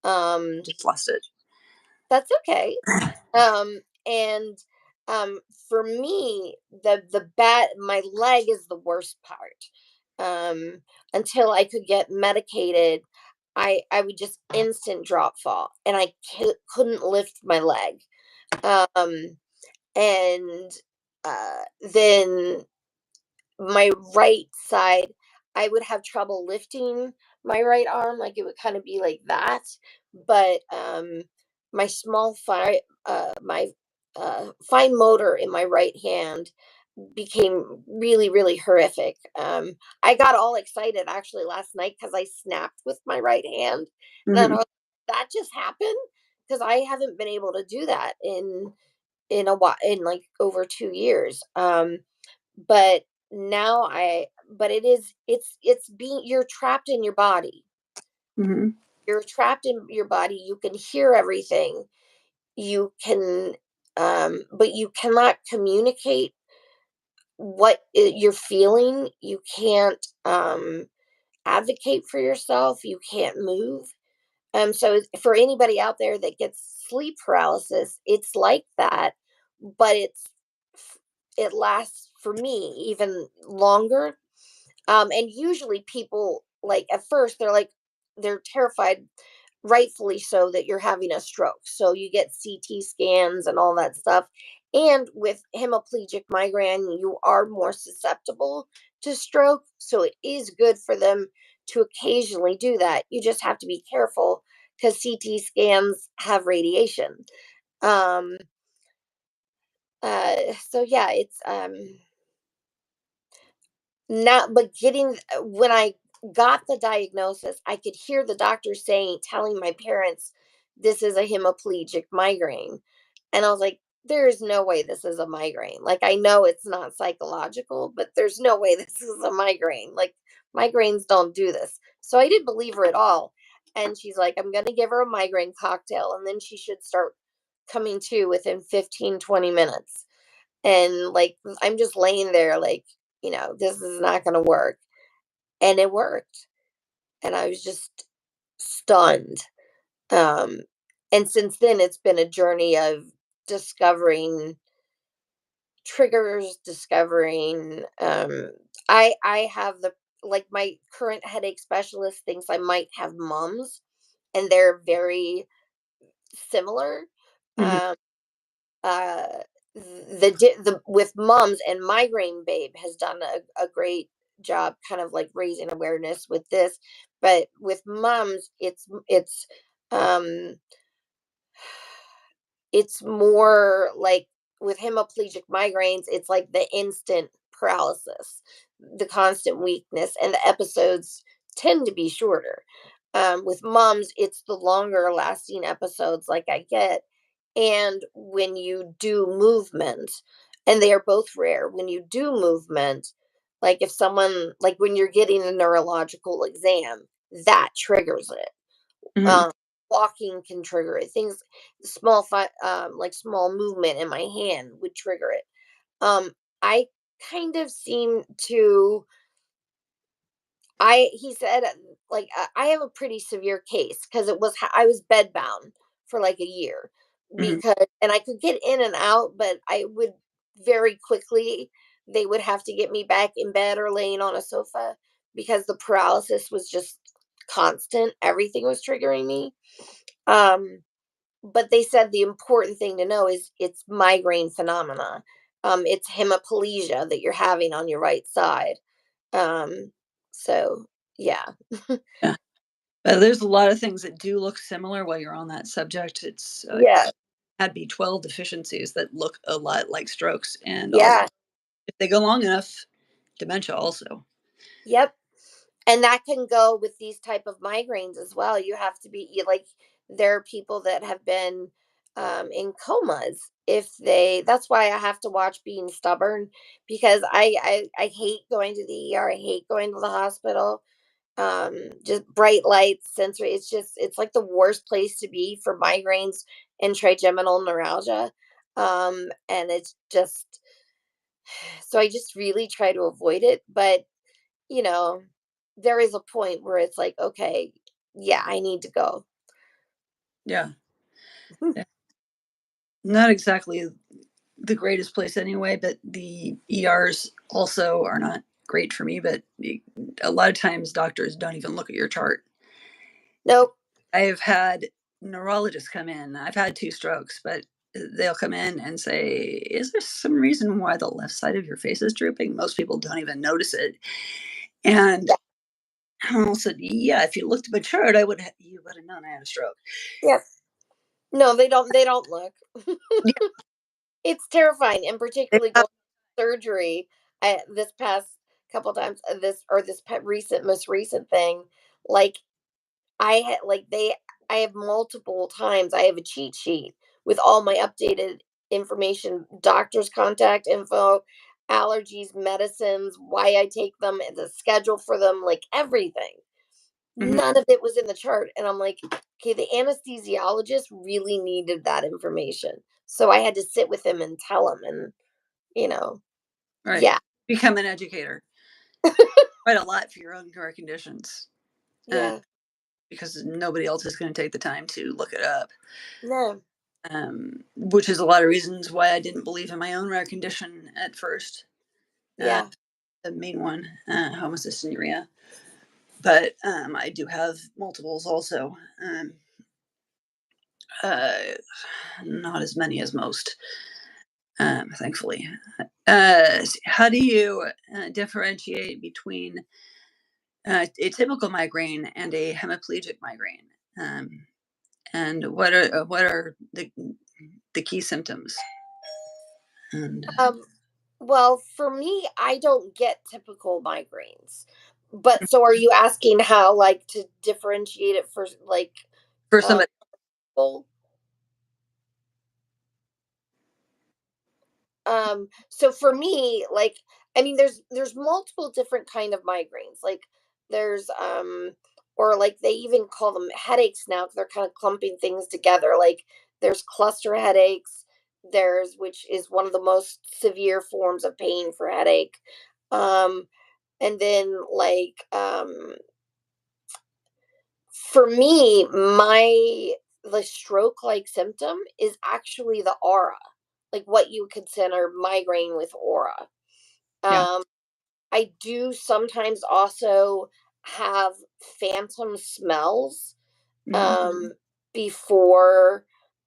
S2: Um,
S1: Just lost it.
S2: that's okay. And um, for me, the bad my leg is the worst part. Until I could get medicated, I would just instant drop fall, and I couldn't lift my leg. Um, and then my right side, I would have trouble lifting my right arm, like it would kind of be like that. But my my fine motor in my right hand became really, really horrific. I got all excited actually last night because I snapped with my right hand, and then I
S1: Hmm.
S2: was, that just happened, because I haven't been able to do that in a while, in like over 2 years. but now it's being, you're trapped in your body.
S1: Hmm.
S2: You're trapped in your body. You can hear everything. You can, but you cannot communicate you're feeling. You can't advocate for yourself. You can't move. So for anybody out there that gets sleep paralysis, it's like that, but it lasts for me even longer. And usually people, like, at first they're terrified, rightfully so, that you're having a stroke. So you get CT scans and all that stuff. And with hemiplegic migraine, you are more susceptible to stroke. So it is good for them to occasionally do that. You just have to be careful because CT scans have radiation. Um, so yeah, it's not, but when I got the diagnosis, I could hear the doctor telling my parents, this is a hemiplegic migraine. And I was like, there's no way this is a migraine. Like, I know it's not psychological, but there's no way this is a migraine. Like, migraines don't do this. So I didn't believe her at all. And she's like, I'm going to give her a migraine cocktail, and then she should start coming to within 15-20 minutes. And like, I'm just laying there, like, this is not going to work. And it worked. And I was just stunned. Um, and since then, it's been a journey of discovering triggers, discovering. I have like, my current headache specialist thinks I might have mums, and they're very similar.
S1: Hmm.
S2: Um, uh, the with mums, and Migraine Babe has done a great job kind of like raising awareness with this. But with mums, um it's more like, with hemiplegic migraines, it's like the instant paralysis, the constant weakness, and the episodes tend to be shorter. With mums, it's the longer lasting episodes like I get. And when you do movement, and they are both rare, when you do movement, like if someone, like when you're getting a neurological exam, that triggers it.
S1: Hmm.
S2: um, Walking can trigger it. Things, like small movement in my hand would trigger it. I kind of seem to. He said, like, I have a pretty severe case because I was bedbound for like a year,
S1: Hmm.
S2: and I could get in and out, but I would very quickly, they would have to get me back in bed or laying on a sofa because the paralysis was just constant. Everything was triggering me. Um, but they said the important thing to know is it's migraine phenomena. It's hemiplegia that you're having on your right side. Um, so yeah,
S1: Yeah. There's a lot of things that do look similar while you're on that subject. It's
S2: yeah,
S1: had B12 deficiencies that look a lot like strokes. And also,
S2: yeah,
S1: if they go long enough, dementia also.
S2: yep. And that can go with these type of migraines as well. You have to be like, there are people that have been in comas. If they That's why I have to watch Being Stubborn, because I hate going to the ER. I hate going to the hospital. Just bright lights, sensory, it's like the worst place to be for migraines and trigeminal neuralgia. And it's just, so I just really try to avoid it. But you know there is a point where it's like, okay, yeah, I need to go.
S1: Yeah. Yeah. Not exactly the greatest place anyway, but the ERs also are not great for me. But a lot of times doctors don't even look at your chart.
S2: Nope.
S1: I've had neurologists come in. I've had 2 strokes, but they'll come in and say, "Is there some reason why the left side of your face is drooping?" Most people don't even notice it. And
S2: Yeah.
S1: I said, "Yeah, if you looked at my chart, you would have known I had a stroke."
S2: Yeah. No, they don't look.
S1: Yeah,
S2: It's terrifying, and
S1: they
S2: particularly
S1: have-
S2: going to surgery. This past couple times, most recent thing, like, I had like they I have multiple times, I have a cheat sheet with all my updated information, doctor's contact info. allergies, medicines, why I take them, and the schedule for them, like everything.
S1: Mhm.
S2: None of it was in the chart. And I'm like, okay, the anesthesiologist really needed that information. So I had to sit with him and tell him, and, you know,
S1: Right.
S2: yeah,
S1: Become an educator. Quite a lot for your own core conditions.
S2: yeah,
S1: Because nobody else is going to take the time to look it up.
S2: no,
S1: Which is a lot of reasons why I didn't believe in my own rare condition at first.
S2: yeah.
S1: The main one, homocystinuria. But I do have multiples also. Uh, Not as many as most, thankfully. How do you differentiate between a typical migraine and a hemiplegic migraine? And what are the key symptoms? And
S2: Well, for me, I don't get typical migraines. But so are you asking how, like, to differentiate it for, like,
S1: for
S2: uh
S1: somebody,
S2: people? So for me, like, I mean, there's multiple different kind of migraines. Like, there's or like they even call them headaches now, 'cause they're kind of clumping things together. Like, there's cluster headaches, there's, which is one of the most severe forms of pain for headache. um and then, like, for me, my the stroke like symptom is actually the aura, like what you consider migraine with aura.
S1: yeah.
S2: um I do sometimes also have phantom smells,
S1: Hmm.
S2: um before,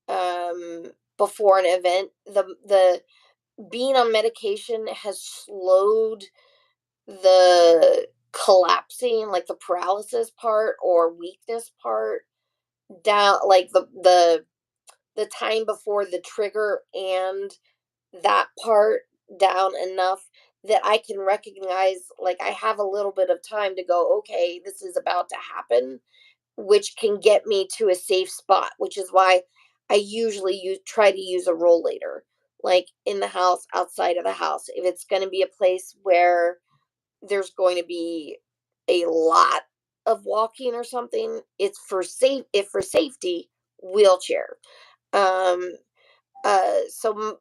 S2: um before an event. The being on medication has slowed the collapsing, like the paralysis part or weakness part, down, like the time before the trigger and that part, down enough that I can recognize, like, I have a little bit of time to go, okay, this is about to happen, which can get me to a safe spot, which is why I usually try to use a rollator, like in the house, outside of the house. If it's going to be a place where there's going to be a lot of walking or something, it's for safe, if for safety, wheelchair. um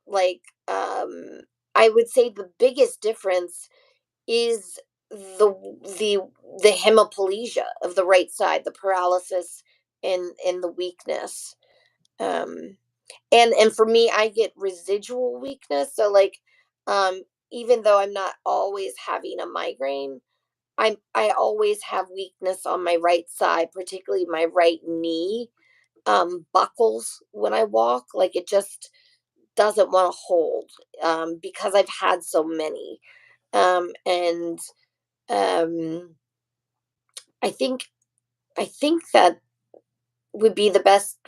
S2: like, I would say the biggest difference is the the the hemiplegia of the right side, the paralysis and the weakness. um and for me, I get residual weakness. So, like, um even though I'm not always having a migraine, I always have weakness on my right side, particularly my right knee, buckles when I walk, like it just doesn't want to hold, because I've had so many. And um I think I think that would be the best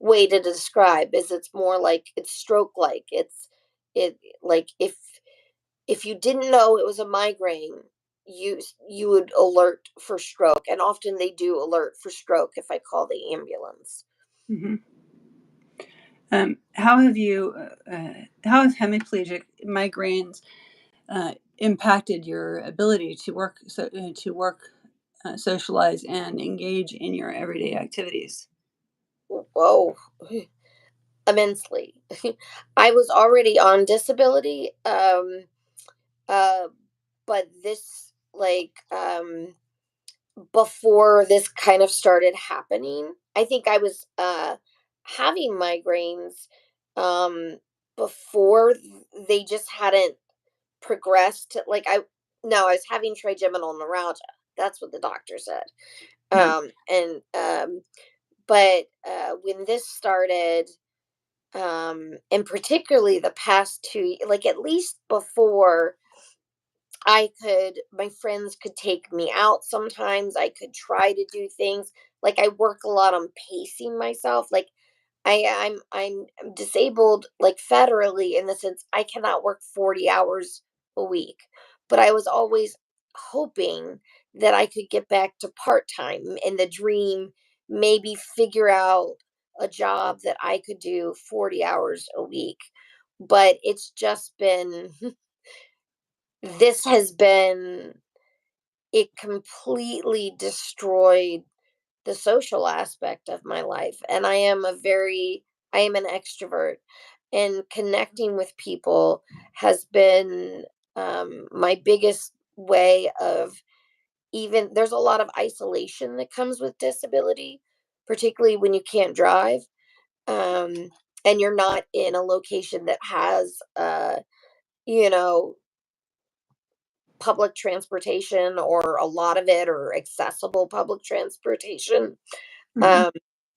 S2: way to describe, is it's more like it's stroke like. It, like, if you didn't know it was a migraine, you would alert for stroke, and often they do alert for stroke if I call the ambulance.
S1: Hmm. How have you? How have hemiplegic migraines impacted your ability to work, socialize, and engage in your everyday activities?
S2: Whoa. Immensely. I was already on disability, uh but this, like, before this kind of started happening, I think I was having migraines, um before they just hadn't progressed to, like, I no, I was having trigeminal neuralgia. That's what the doctor said.
S1: Mhm.
S2: And but when this started, and particularly the past like, at least before, my friends could take me out sometimes. I could try to do things. Like, I work a lot on pacing myself. Like, I'm disabled, like, federally, in the sense I cannot work 40 hours a week. But I was always hoping that I could get back to part-time, in the dream, maybe figure out a job that I could do 40 hours a week. But it's just been this has been, it completely destroyed the social aspect of my life. And I am an extrovert, and connecting with people has been my biggest way of, even there's a lot of isolation that comes with disability, particularly when you can't drive, um, and you're not in a location that has, you know, public transportation, or a lot of it, or accessible public transportation.
S1: Hmm.
S2: Um,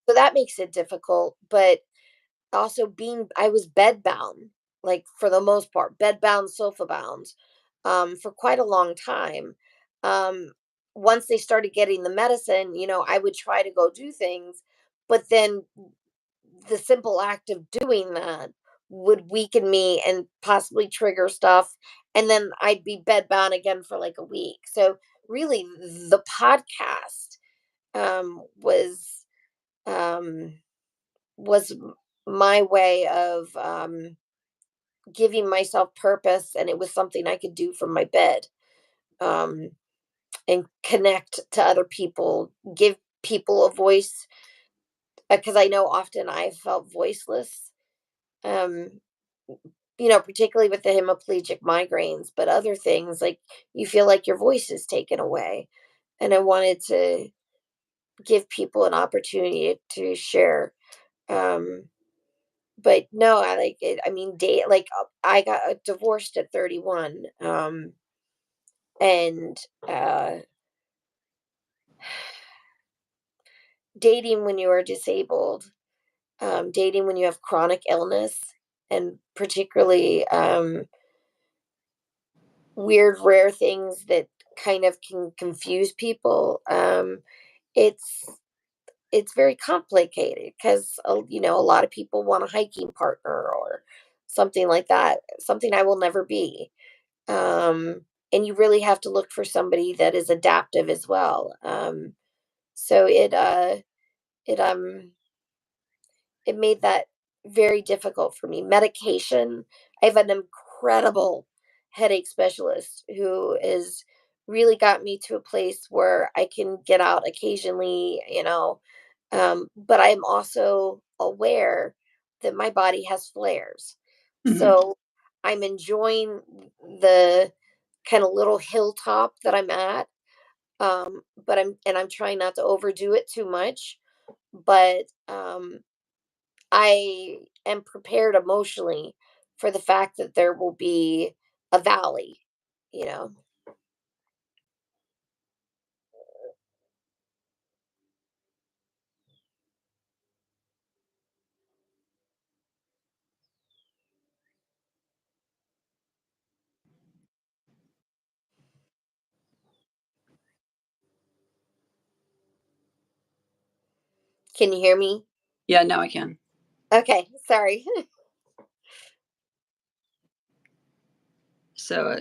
S2: so that makes it difficult. But also, I was bedbound, like for the most part, bedbound, sofa bound, for quite a long time. Um, Once they started getting the medicine, I would try to go do things, but then the simple act of doing that would weaken me and possibly trigger stuff. And then I'd be bedbound again for like a week. So really, the podcast um, was um, was my way of giving myself purpose, and it was something I could do from my bed, um, and connect to other people, give people a voice, because I know often I felt voiceless. Um, Particularly with the hemiplegic migraines, but other things like you feel like your voice is taken away. And I wanted to give people an opportunity to share. Um, but no, I like it. I mean, I got divorced at 31. And dating when you are disabled, dating when you have chronic illness, and particularly weird, rare things that kind of can confuse people. It's it's very complicated because a lot of people want a hiking partner or something like that. Something I will never be. Um, and you really have to look for somebody that is adaptive as well. So it it made that very difficult for me. Medication, I have an incredible headache specialist who is really got me to a place where I can get out occasionally, but I'm also aware that my body has flares.
S1: Hmm.
S2: So I'm enjoying the kind of little hilltop that I'm at. But I'm trying not to overdo it too much. But I am prepared emotionally for the fact that there will be a valley, you know. Can you hear me?
S1: Yeah, now I can.
S2: Okay, sorry.
S1: So,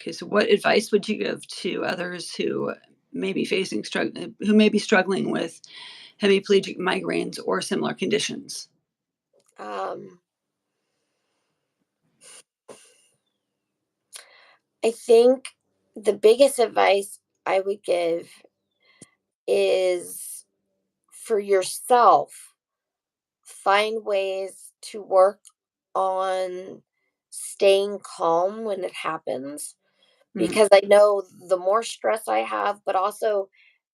S1: okay, so what advice would you give to others who who may be struggling with hemiplegic migraines or similar conditions?
S2: um, I think the biggest advice I would give is for yourself, find ways to work on staying calm when it happens.
S1: Mhm.
S2: Because I know the more stress I have, but also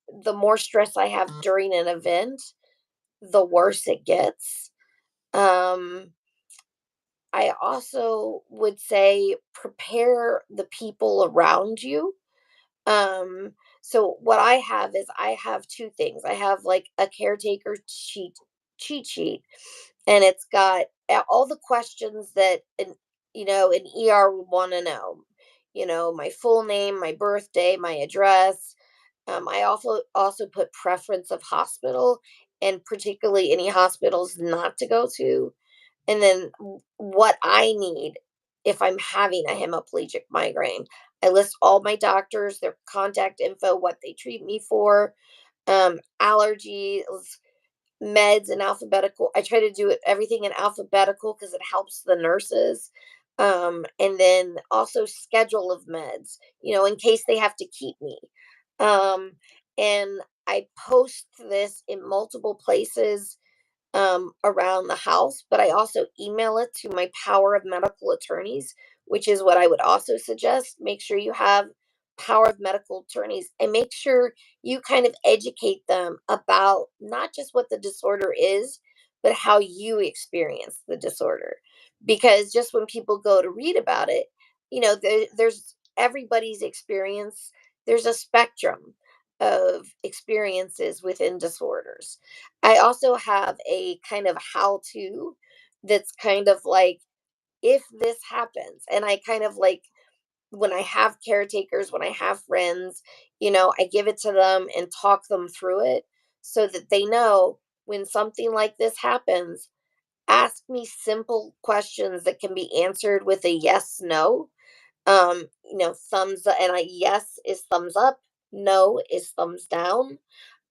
S2: the more stress I have during an event, the worse it gets. Um, I also would say prepare the people around you. So what I have is I have two things. I have like a caretaker cheat sheet, and it's got all the questions that an ER would want to know. My full name, my birthday, my address. I also put preference of hospital, and particularly any hospitals not to go to, and then what I need if I'm having a hemiplegic migraine. I list all my doctors, their contact info, what they treat me for, allergies, meds in alphabetical. I try to do it everything in alphabetical because it helps the nurses. And then also schedule of meds, in case they have to keep me. And I post this in multiple places around the house, but I also email it to my power of medical attorneys, which is what I would also suggest. Make sure you have power of medical attorneys and make sure you kind of educate them about not just what the disorder is, but how you experience the disorder. Because just when people go to read about it, there's everybody's experience, there's a spectrum of experiences within disorders. I also have a kind of how to that's kind of like, if this happens, and I kind of like, when I have caretakers, when I have friends, I give it to them and talk them through it so that they know when something like this happens, ask me simple questions that can be answered with a yes, no. Thumbs up, and a yes is thumbs up, no is thumbs down.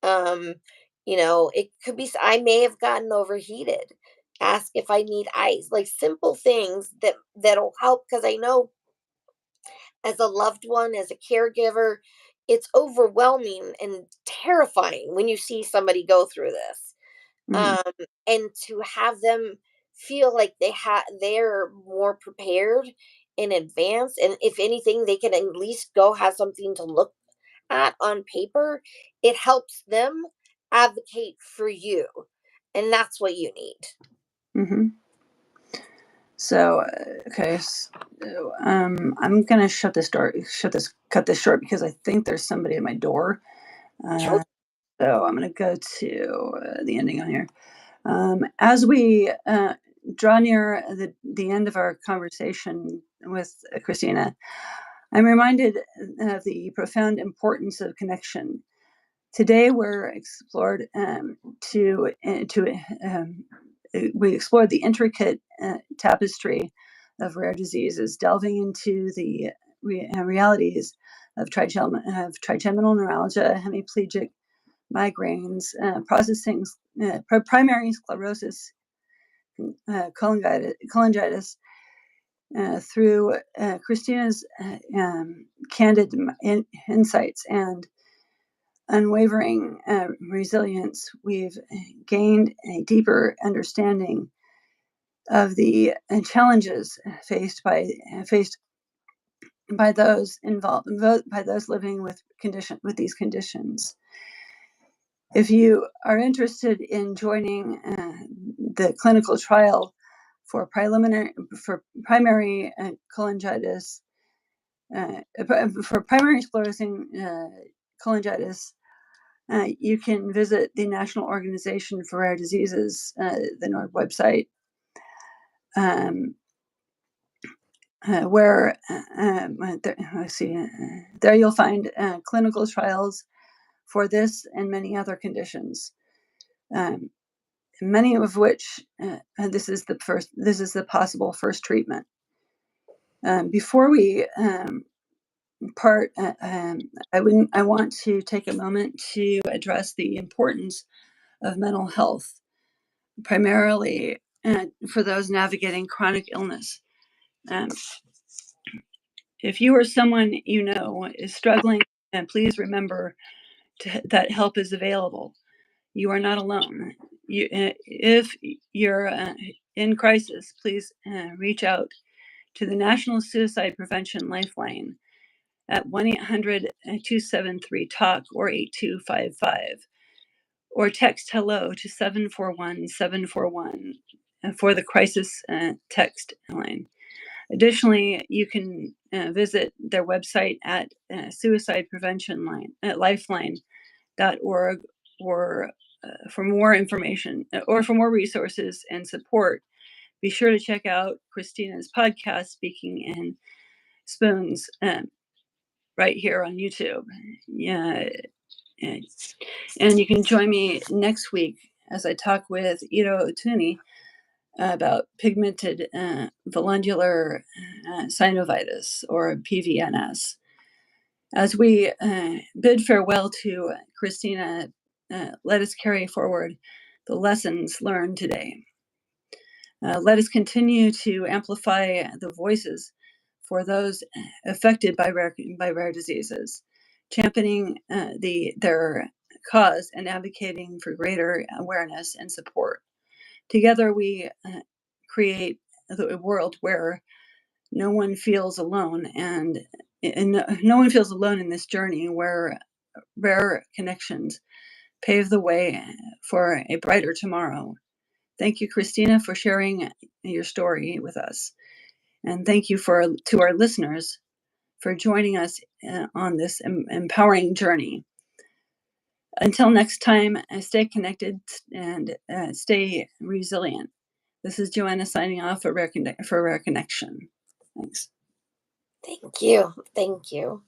S2: um it could be I may have gotten overheated, ask if I need ice, like simple things that'll help, because I know as a loved one, as a caregiver, it's overwhelming and terrifying when you see somebody go through this.
S1: Mhm.
S2: um and to have them feel like they're more prepared in advance, and if anything they can at least go have something to look at on paper, it helps them advocate for you. And that's what you need.
S1: Mhm. So, okay, I'm gonna cut this short because I think there's somebody at my door.
S2: Sure.
S1: So I'm gonna go to the ending on here. As we draw near the end of our conversation with Christina, I'm reminded of the profound importance of connection. Today, we explored the intricate tapestry of rare diseases, delving into the realities of trigeminal neuralgia, hemiplegic migraines, primary sclerosis, cholangitis, through Christina's candid insights and unwavering resilience. We've gained a deeper understanding of the challenges faced by those involved, by those living with these conditions. If you are interested in joining the clinical trial for primary cholangitis, for primary sclerosing cholangitis, you can visit the National Organization for Rare Diseases, the NORD website, where there you'll find clinical trials for this and many other conditions, many of which this is the possible first treatment. Before we part, I want to take a moment to address the importance of mental health, primarily for those navigating chronic illness. Um, if you or someone you know is struggling, please remember that help is available. You are not alone. If you're in crisis, please reach out to the National Suicide Prevention Lifeline at 1-800-273-TALK or 8255, or text hello to 741-741 for the crisis text line. Additionally, you can visit their website at suicidepreventionlifeline.org, or for more information or for more resources and support. Be sure to check out Christina's podcast, Speaking in Spoons, right here on YouTube. Yeah, and you can join me next week as I talk with Ito Otuni about pigmented volundular synovitis, or PVNS. As we bid farewell to Christina, let us carry forward the lessons learned today. Let us continue to amplify the voices for those affected by rare diseases, championing their cause and advocating for greater awareness and support. Together, we create a world where no one feels alone, and no one feels alone in this journey, where rare connections pave the way for a brighter tomorrow. Thank you, Christina, for sharing your story with us. And thank you to our listeners for joining us on this empowering journey. Until next time, stay connected and stay resilient. This is Joanna signing off for Rare Connection. Thanks.
S2: Thank you. Thank you.